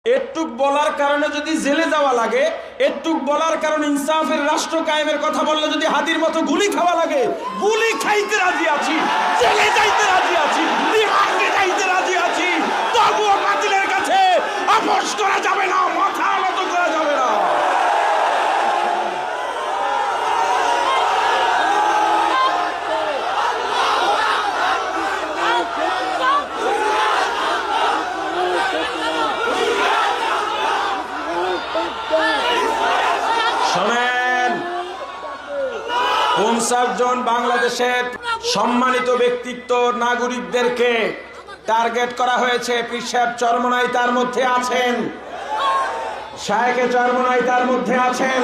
এটুক বলার কারণে যদি জেলে যাওয়া লাগে, এটুক বলার কারণে ইনসাফের রাষ্ট্র কায়েমের কথা বললে যদি হাতির মতো গুলি খাওয়া লাগে, গুলি খাইতে রাজি আছি, জেলে যাইতে রাজি আছি, রিমান্ডে যাইতে রাজি আছি, তবুও বাতিলের কাছে আপোষ করা যাবে না, মাথা নত করা যাবে না। শোনেন, ৫০ জন বাংলাদেশের সম্মানিত ব্যক্তিত্ব নাগরিকদেরকে টার্গেট করা হয়েছে। পীর সাহেব চরমোনাই তার মধ্যে আছেন, শায়েখে চরমোনাই তার মধ্যে আছেন।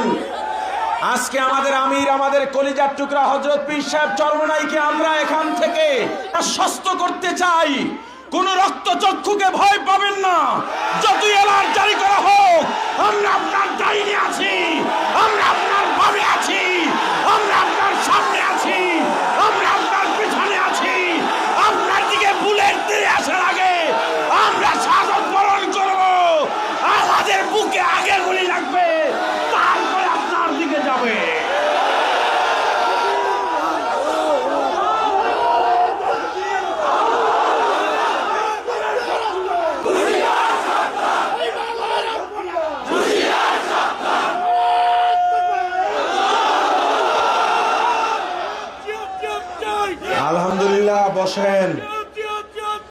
আজকে আমাদের আমির, আমাদের কলিজার টুকরা হযরত পীর সাহেব চরমোনাইকে আমরা এখান থেকে আশ্বস্ত করতে চাই, কোন রক্তচক্ষুকে ভয় পাবেন না। যতই এলার জারি করা হোক, আমরা আপনার ডাইনে আছি, আমরা আপনার বামে আছি, আমরা আপনার সামনে আছি, আমরা আপনার পিছনে আছি। আপনার দিকে বুলেট তীর আসার আগে আমরা শাহাদাত বরণ করব। আমাদের বুকে আগে গুলি লাগবে, তারপরে আপনার দিকে যাবে। আলহামদুলিল্লাহ, বসেন।